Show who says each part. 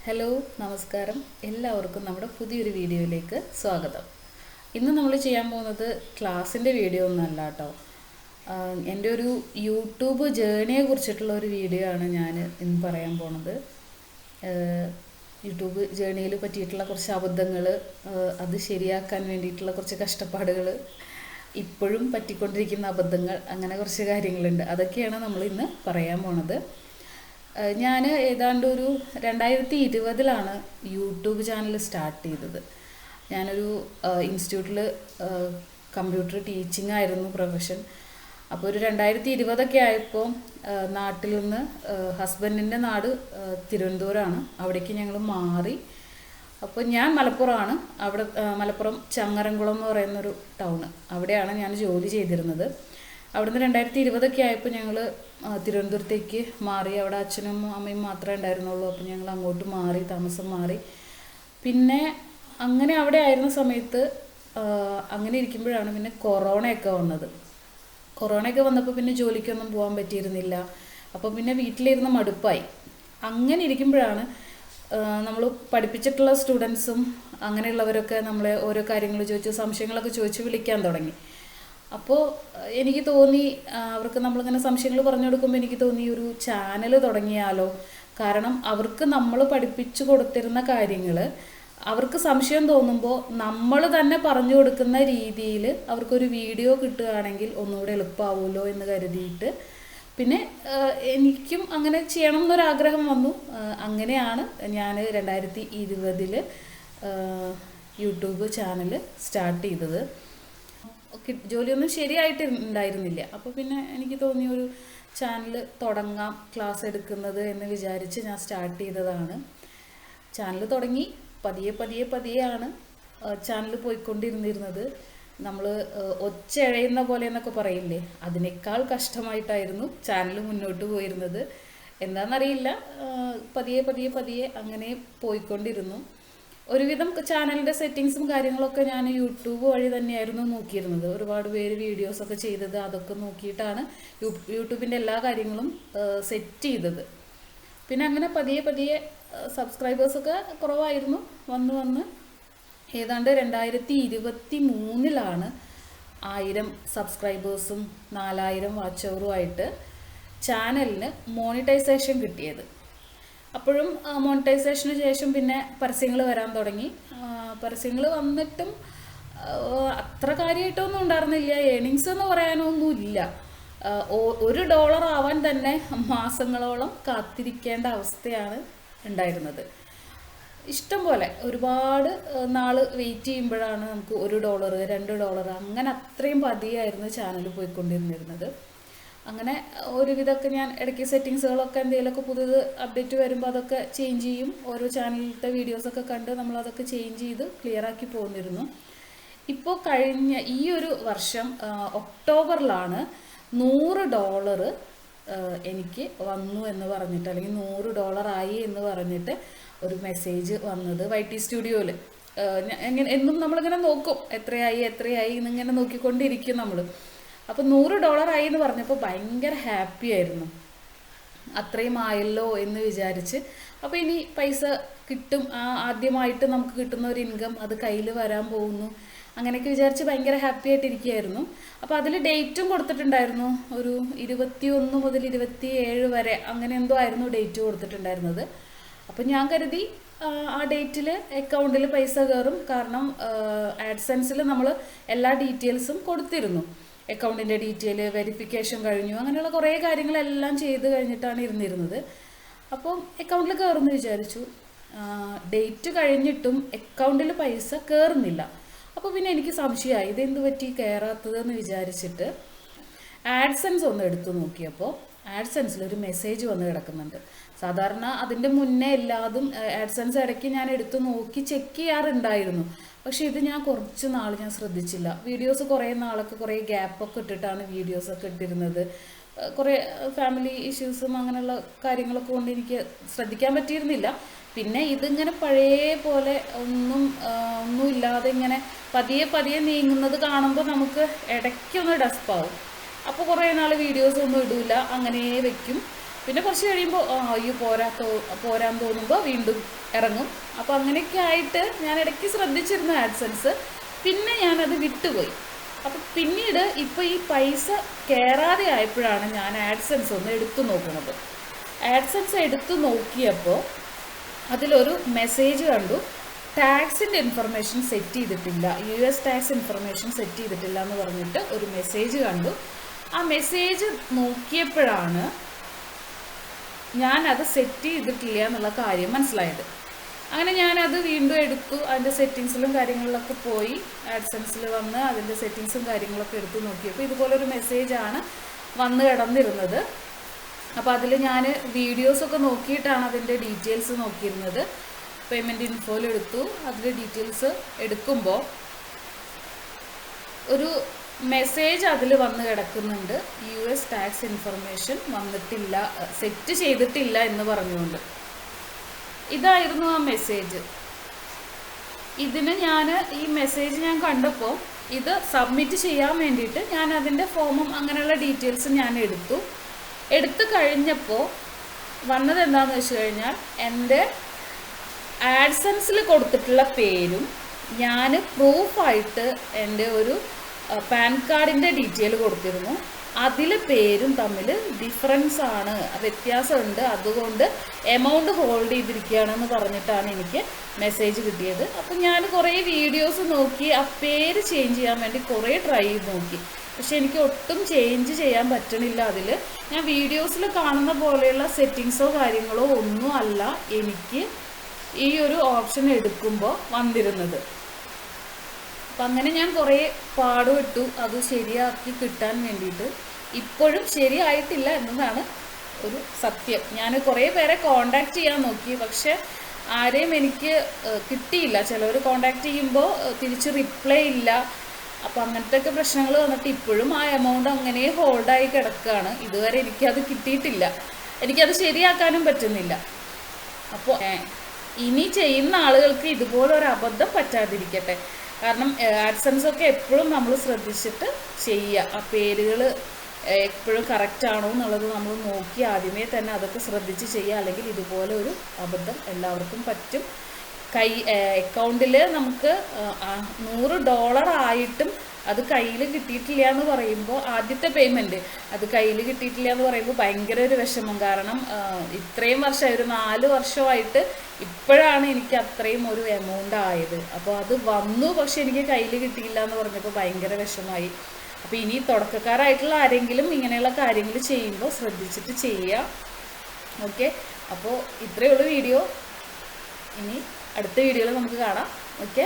Speaker 1: Hello നമസ്കാരം എല്ലാവർക്കും നമ്മുടെ പുതിയൊരു വീഡിയോയിലേക്ക് സ്വാഗതം. ഇന്ന് നമ്മൾ ചെയ്യാൻ പോകുന്നത് ക്ലാസ്സിൻ്റെ വീഡിയോ ഒന്നുമല്ല കേട്ടോ. എൻ്റെ ഒരു യൂട്യൂബ് ജേണിയെ കുറിച്ചിട്ടുള്ള ഒരു വീഡിയോ ആണ് ഞാൻ ഇന്ന് പറയാൻ പോണത്. യൂട്യൂബ് ജേണിയിൽ പറ്റിയിട്ടുള്ള കുറച്ച് അബദ്ധങ്ങൾ, അത് ശരിയാക്കാൻ വേണ്ടിയിട്ടുള്ള കുറച്ച് കഷ്ടപ്പാടുകൾ, ഇപ്പോഴും പറ്റിക്കൊണ്ടിരിക്കുന്ന അബദ്ധങ്ങൾ, അങ്ങനെ കുറച്ച് കാര്യങ്ങളുണ്ട്. അതൊക്കെയാണ് നമ്മൾ ഇന്ന് പറയാൻ പോണത്. ഞാൻ ഏതാണ്ട് ഒരു 2020 യൂട്യൂബ് ചാനൽ സ്റ്റാർട്ട് ചെയ്തത്. ഞാനൊരു ഇൻസ്റ്റിറ്റ്യൂട്ടിൽ കമ്പ്യൂട്ടർ ടീച്ചിങ് ആയിരുന്നു പ്രൊഫഷൻ. അപ്പോൾ ഒരു 2020 ആയപ്പോൾ നാട്ടിൽ നിന്ന് ഹസ്ബൻഡിൻ്റെ നാട് തിരുവനന്തപുരമാണ്. അവിടേക്ക് ഞങ്ങൾ മാറി. അപ്പോൾ ഞാൻ മലപ്പുറമാണ്. അവിടെ മലപ്പുറം ചങ്ങരംകുളം എന്ന് പറയുന്നൊരു ടൗണ്, അവിടെയാണ് ഞാൻ ജോലി ചെയ്തിരുന്നത്. അവിടുന്ന് 2020 ആയപ്പോൾ ഞങ്ങൾ തിരുവനന്തപുരത്തേക്ക് മാറി. അവിടെ അച്ഛനും അമ്മയും മാത്രമേ ഉണ്ടായിരുന്നുള്ളൂ. അപ്പോൾ ഞങ്ങൾ അങ്ങോട്ട് മാറി, താമസം മാറി. പിന്നെ അങ്ങനെ അവിടെ ആയിരുന്ന സമയത്ത് അങ്ങനെ ഇരിക്കുമ്പോഴാണ് പിന്നെ കൊറോണയൊക്കെ വന്നത്. കൊറോണയൊക്കെ വന്നപ്പോൾ പിന്നെ ജോലിക്കൊന്നും പോകാൻ പറ്റിയിരുന്നില്ല. അപ്പോൾ പിന്നെ വീട്ടിലിരുന്ന് മടുപ്പായി. അങ്ങനെ ഇരിക്കുമ്പോഴാണ് നമ്മൾ പഠിപ്പിച്ചിട്ടുള്ള സ്റ്റുഡൻസും അങ്ങനെയുള്ളവരൊക്കെ നമ്മളെ ഓരോ കാര്യങ്ങൾ ചോദിച്ച്, സംശയങ്ങളൊക്കെ ചോദിച്ച് വിളിക്കാൻ തുടങ്ങി. അപ്പോൾ എനിക്ക് തോന്നി, അവർക്ക് നമ്മളിങ്ങനെ സംശയങ്ങൾ പറഞ്ഞു കൊടുക്കുമ്പോൾ എനിക്ക് തോന്നി ഒരു ചാനൽ തുടങ്ങിയാലോ. കാരണം അവർക്ക് നമ്മൾ പഠിപ്പിച്ചു കൊടുത്തിരുന്ന കാര്യങ്ങൾ അവർക്ക് സംശയം തോന്നുമ്പോൾ നമ്മൾ തന്നെ പറഞ്ഞു കൊടുക്കുന്ന രീതിയിൽ അവർക്കൊരു വീഡിയോ കിട്ടുകയാണെങ്കിൽ ഒന്നുകൂടെ എളുപ്പമാവുമല്ലോ എന്ന് കരുതിയിട്ട് പിന്നെ എനിക്കും അങ്ങനെ ചെയ്യണം എന്നൊരാഗ്രഹം വന്നു. അങ്ങനെയാണ് ഞാൻ 2020 യൂട്യൂബ് ചാനൽ സ്റ്റാർട്ട് ചെയ്തത്. ജോലിയൊന്നും ശരിയായിട്ട് ഉണ്ടായിരുന്നില്ല. അപ്പോൾ പിന്നെ എനിക്ക് തോന്നി ഒരു ചാനൽ തുടങ്ങാം, ക്ലാസ് എടുക്കുന്നത് എന്ന് വിചാരിച്ച് ഞാൻ സ്റ്റാർട്ട് ചെയ്തതാണ്. ചാനൽ തുടങ്ങി പതിയെയാണ് ചാനൽ പോയിക്കൊണ്ടിരുന്നിരുന്നത്. നമ്മൾ ഒച്ചഴയുന്ന പോലെ എന്നൊക്കെ പറയില്ലേ, അതിനേക്കാൾ കഷ്ടമായിട്ടായിരുന്നു ചാനൽ മുന്നോട്ട് പോയിരുന്നത്. എന്താണെന്നറിയില്ല, പതിയെ അങ്ങനെ പോയിക്കൊണ്ടിരുന്നു. ഒരുവിധം ചാനലിൻ്റെ സെറ്റിങ്സും കാര്യങ്ങളൊക്കെ ഞാൻ യൂട്യൂബ് വഴി തന്നെയായിരുന്നു നോക്കിയിരുന്നത്. ഒരുപാട് പേര് വീഡിയോസൊക്കെ ചെയ്തത് അതൊക്കെ നോക്കിയിട്ടാണ് യൂട്യൂബിൻ്റെ എല്ലാ കാര്യങ്ങളും സെറ്റ് ചെയ്തത്. പിന്നെ അങ്ങനെ പതിയെ സബ്സ്ക്രൈബേഴ്സൊക്കെ കുറവായിരുന്നു. വന്ന് ഏതാണ്ട് 2023 1000 സബ്സ്ക്രൈബേഴ്സും 4000 വാച്ച് അവറുമായിട്ട് ചാനലിന് മോണിറ്റൈസേഷൻ കിട്ടിയത്. അപ്പോഴും മോണിറ്റൈസേഷന് ശേഷം പിന്നെ പരസ്യങ്ങൾ വരാൻ തുടങ്ങി. പരസ്യങ്ങൾ വന്നിട്ടും അത്ര കാര്യമായിട്ടൊന്നും ഉണ്ടായിരുന്നില്ല. ഏണിങ്സ് എന്ന് പറയാനൊന്നുമില്ല. $1 ആവാൻ തന്നെ മാസങ്ങളോളം കാത്തിരിക്കേണ്ട അവസ്ഥയാണ് ഉണ്ടായിരുന്നത്. ഇഷ്ടം പോലെ ഒരുപാട് നാൾ വെയിറ്റ് ചെയ്യുമ്പോഴാണ് നമുക്ക് $1, $2, അങ്ങനെ അത്രയും പതിയായിരുന്നു ചാനൽ പോയിക്കൊണ്ടിരുന്നിരുന്നത്. അങ്ങനെ ഒരുവിധമൊക്കെ ഞാൻ ഇടയ്ക്ക് സെറ്റിങ്സുകളൊക്കെ എന്തെങ്കിലുമൊക്കെ പുതിയത് അപ്ഡേറ്റ് വരുമ്പോൾ അതൊക്കെ ചേഞ്ച് ചെയ്യും. ഓരോ ചാനലിലത്തെ വീഡിയോസൊക്കെ കണ്ട് നമ്മളതൊക്കെ ചേഞ്ച് ചെയ്ത് ക്ലിയറാക്കി പോകുന്നിരുന്നു. ഇപ്പോൾ കഴിഞ്ഞ ഈ ഒരു വർഷം ഒക്ടോബറിലാണ് $100 എനിക്ക് വന്നു എന്ന് പറഞ്ഞിട്ട്, അല്ലെങ്കിൽ $100 ആയി എന്ന് പറഞ്ഞിട്ട് ഒരു മെസ്സേജ് വന്നത് YT സ്റ്റുഡിയോയിൽ. എന്നും നമ്മളിങ്ങനെ നോക്കും എത്രയായി എന്നിങ്ങനെ നോക്കിക്കൊണ്ടിരിക്കും നമ്മൾ. അപ്പോൾ $100 ആയി എന്ന് പറഞ്ഞപ്പോൾ ഭയങ്കര ഹാപ്പി ആയിരുന്നു. അത്രയും ആയല്ലോ എന്ന് വിചാരിച്ച്. അപ്പോൾ ഇനി പൈസ കിട്ടും, ആദ്യമായിട്ട് നമുക്ക് കിട്ടുന്ന ഒരു ഇൻകം അത് കയ്യിൽ വരാൻ പോകുന്നു, അങ്ങനെയൊക്കെ വിചാരിച്ച് ഭയങ്കര ഹാപ്പി ആയിട്ടിരിക്കുകയായിരുന്നു. അപ്പോൾ അതിൽ ഡേറ്റും കൊടുത്തിട്ടുണ്ടായിരുന്നു. ഒരു 21 മുതൽ 27 വരെ അങ്ങനെ എന്തോ ആയിരുന്നു ഡേറ്റ് കൊടുത്തിട്ടുണ്ടായിരുന്നത്. അപ്പോൾ ഞാൻ കരുതി ആ ഡേറ്റിൽ അക്കൗണ്ടിൽ പൈസ കയറും. കാരണം ആഡ്സെൻസിൽ നമ്മൾ എല്ലാ ഡീറ്റെയിൽസും കൊടുത്തിരുന്നു. അക്കൗണ്ടിൻ്റെ ഡീറ്റെയിൽ, വെരിഫിക്കേഷൻ കഴിഞ്ഞു, അങ്ങനെയുള്ള കുറേ കാര്യങ്ങളെല്ലാം ചെയ്ത് കഴിഞ്ഞിട്ടാണ് ഇരുന്നിരുന്നത്. അപ്പം അക്കൗണ്ടിൽ കയറുമെന്ന് വിചാരിച്ചു. ഡേറ്റ് കഴിഞ്ഞിട്ടും അക്കൗണ്ടിൽ പൈസ കയറുന്നില്ല. അപ്പോൾ പിന്നെ എനിക്ക് സംശയമായി, ഇതെന്ത് പറ്റി കയറാത്തതെന്ന് വിചാരിച്ചിട്ട് ആഡ്സെൻസ് ഒന്ന് എടുത്തു നോക്കിയപ്പോൾ ആഡ്സെൻസിൽ ഒരു മെസ്സേജ് വന്ന് കിടക്കുന്നുണ്ട്. സാധാരണ അതിൻ്റെ മുന്നേ എല്ലാതും ആഡ്സെൻസ് ഇടയ്ക്ക് ഞാൻ എടുത്തു നോക്കി ചെക്ക് ചെയ്യാറുണ്ടായിരുന്നു. പക്ഷെ ഇത് ഞാൻ കുറച്ച് നാൾ ഞാൻ ശ്രദ്ധിച്ചില്ല. വീഡിയോസ് കുറേ നാളൊക്കെ കുറേ ഗ്യാപ്പൊക്കെ ഇട്ടിട്ടാണ് വീഡിയോസൊക്കെ ഇട്ടിരുന്നത്. കുറേ ഫാമിലി ഇഷ്യൂസും അങ്ങനെയുള്ള കാര്യങ്ങളൊക്കെ കൊണ്ട് എനിക്ക് ശ്രദ്ധിക്കാൻ പറ്റിയിരുന്നില്ല. പിന്നെ ഇതിങ്ങനെ പഴയ പോലെ ഒന്നുമില്ലാതെ ഇങ്ങനെ പതിയെ നീങ്ങുന്നത് കാണുമ്പോൾ നമുക്ക് ഇടയ്ക്കൊന്ന് ഡസ്പാവും. അപ്പോൾ കുറേ നാൾ വീഡിയോസ് ഒന്നും ഇടില്ല, അങ്ങനെ വെക്കും. പിന്നെ കുറച്ച് കഴിയുമ്പോൾ അയ്യോ പോരാൻ തോന്നുമ്പോൾ വീണ്ടും ഇറങ്ങും. അപ്പോൾ അങ്ങനെയൊക്കെ ആയിട്ട് ഞാൻ ഇടയ്ക്ക് ശ്രദ്ധിച്ചിരുന്ന ആഡ്സൻസ്, പിന്നെ ഞാനത് വിട്ടുപോയി. അപ്പം പിന്നീട് ഇപ്പോൾ ഈ പൈസ കയറാതെ ആയപ്പോഴാണ് ഞാൻ ആഡ്സൻസ് ഒന്ന് എടുത്തു നോക്കുന്നത്. ആഡ്സൻസ് എടുത്തു നോക്കിയപ്പോൾ അതിലൊരു മെസ്സേജ് കണ്ടു, ടാക്സിൻ്റെ ഇൻഫർമേഷൻ സെറ്റ് ചെയ്തിട്ടില്ല, US ടാക്സ് ഇൻഫർമേഷൻ സെറ്റ് ചെയ്തിട്ടില്ല എന്ന് പറഞ്ഞിട്ട് ഒരു മെസ്സേജ് കണ്ടു. ആ മെസ്സേജ് നോക്കിയപ്പോഴാണ് ഞാനത് സെറ്റ് ചെയ്തിട്ടില്ല എന്നുള്ള കാര്യം മനസ്സിലായത്. അങ്ങനെ ഞാനത് വീണ്ടും എടുത്തു, അതിൻ്റെ സെറ്റിങ്സിലും കാര്യങ്ങളിലൊക്കെ പോയി ആഡ്സൻസിൽ വന്ന് അതിൻ്റെ സെറ്റിങ്സും കാര്യങ്ങളൊക്കെ എടുത്തു നോക്കിയപ്പോൾ ഇതുപോലൊരു മെസ്സേജാണ് വന്ന് കിടന്നിരുന്നത്. അപ്പോൾ അതിൽ ഞാൻ വീഡിയോസൊക്കെ നോക്കിയിട്ടാണ് അതിൻ്റെ ഡീറ്റെയിൽസ് നോക്കിയിരുന്നത്. പേയ്മെൻറ്റ് ഇൻഫോയിൽ എടുത്തു, അതിൻ്റെ ഡീറ്റെയിൽസ് എടുക്കുമ്പോൾ ഒരു മെസ്സേജ് അതിൽ വന്ന് കിടക്കുന്നുണ്ട്, US ടാക്സ് ഇൻഫർമേഷൻ വന്നിട്ടില്ല, സെറ്റ് ചെയ്തിട്ടില്ല എന്ന് പറഞ്ഞുകൊണ്ട്. ഇതായിരുന്നു ആ മെസ്സേജ്. ഇതിന് ഈ മെസ്സേജ് ഞാൻ കണ്ടപ്പോൾ ഇത് സബ്മിറ്റ് ചെയ്യാൻ വേണ്ടിയിട്ട് ഞാൻ അതിൻ്റെ ഫോമും അങ്ങനെയുള്ള ഡീറ്റെയിൽസ് ഞാൻ എടുത്തു കഴിഞ്ഞപ്പോൾ വന്നത് എന്താണെന്ന് വെച്ച് കഴിഞ്ഞാൽ എൻ്റെ ആഡ്സൻസിൽ കൊടുത്തിട്ടുള്ള പേരും ഞാൻ പ്രൂഫായിട്ട് എൻ്റെ ഒരു പാൻ കാർഡിൻ്റെ ഡീറ്റെയിൽ കൊടുത്തിരുന്നു, അതിൽ പേരും തമ്മിൽ ഡിഫറൻസ് ആണ്, വ്യത്യാസമുണ്ട്, അതുകൊണ്ട് എമൗണ്ട് ഹോൾഡ് ചെയ്തിരിക്കുകയാണെന്ന് പറഞ്ഞിട്ടാണ് എനിക്ക് മെസ്സേജ് കിട്ടിയത്. അപ്പം ഞാൻ കുറേ വീഡിയോസ് നോക്കി, ആ പേര് ചേഞ്ച് ചെയ്യാൻ വേണ്ടി കുറേ ട്രൈ ചെയ്ത് നോക്കി. പക്ഷെ എനിക്ക് ഒട്ടും ചേഞ്ച് ചെയ്യാൻ പറ്റണില്ല. അതിൽ ഞാൻ വീഡിയോസിൽ കാണുന്ന പോലെയുള്ള സെറ്റിങ്സോ കാര്യങ്ങളോ ഒന്നും അല്ല എനിക്ക് ഈ ഒരു ഓപ്ഷൻ എടുക്കുമ്പോൾ വന്നിരുന്നത്. അപ്പം അങ്ങനെ ഞാൻ കുറേ പാടുപെട്ടു അത് ശരിയാക്കി കിട്ടാൻ വേണ്ടിയിട്ട്. ഇപ്പോഴും ശരിയായിട്ടില്ല എന്നതാണ് ഒരു സത്യം. ഞാൻ കുറേ പേരെ കോണ്ടാക്ട് ചെയ്യാൻ നോക്കി, പക്ഷെ ആരെയും എനിക്ക് കിട്ടിയില്ല. ചിലവർ കോണ്ടാക്ട് ചെയ്യുമ്പോൾ തിരിച്ച് റിപ്ലൈ ഇല്ല. അപ്പോൾ അങ്ങനത്തെയൊക്കെ പ്രശ്നങ്ങൾ വന്നിട്ട് ഇപ്പോഴും ആ എമൗണ്ട് അങ്ങനെ ഹോൾഡായി കിടക്കുകയാണ്. ഇതുവരെ എനിക്കത് കിട്ടിയിട്ടില്ല, എനിക്കത് ശരിയാക്കാനും പറ്റുന്നില്ല. അപ്പോൾ ഇനി ചെയ്യുന്ന ആളുകൾക്ക് ഇതുപോലൊരു അബദ്ധം പറ്റാതിരിക്കട്ടെ. കാരണം ആഡ്സൻസൊക്കെ എപ്പോഴും നമ്മൾ ശ്രദ്ധിച്ചിട്ട് ചെയ്യുക. ആ പേരുകൾ എപ്പോഴും കറക്റ്റ് ആണോ എന്നുള്ളത് നമ്മൾ നോക്കി ആദ്യമേ തന്നെ അതൊക്കെ ശ്രദ്ധിച്ച് ചെയ്യുക. അല്ലെങ്കിൽ ഇതുപോലെ ഒരു അബദ്ധം എല്ലാവർക്കും പറ്റും. അക്കൗണ്ടിൽ നമുക്ക് $100 ആയിട്ടും അത് കയ്യിൽ കിട്ടിയിട്ടില്ല എന്ന് പറയുമ്പോൾ, ആദ്യത്തെ പേയ്മെൻറ്റ് അത് കയ്യിൽ കിട്ടിയിട്ടില്ല എന്ന് പറയുമ്പോൾ ഭയങ്കര ഒരു വിഷമം. കാരണം ഇത്രയും വർഷമായി, ഒരു 4 വർഷമായിട്ട് ഇപ്പോഴാണ് എനിക്ക് അത്രയും ഒരു എമൗണ്ട് ആയത്. അപ്പോൾ അത് വന്നു, പക്ഷെ എനിക്ക് കയ്യിൽ കിട്ടിയില്ല എന്ന് പറഞ്ഞപ്പോൾ ഭയങ്കര വിഷമമായി. അപ്പോൾ ഇനി തുടക്കക്കാരായിട്ടുള്ള ആരെങ്കിലും ഇങ്ങനെയുള്ള കാര്യങ്ങൾ ചെയ്യുമ്പോൾ ശ്രദ്ധിച്ചിട്ട് ചെയ്യുക. ഓക്കെ, അപ്പോൾ ഇത്രയേ ഉള്ളൂ വീഡിയോ. ഇനി അടുത്ത വീഡിയോയിൽ നമുക്ക് കാണാം. ഓക്കെ.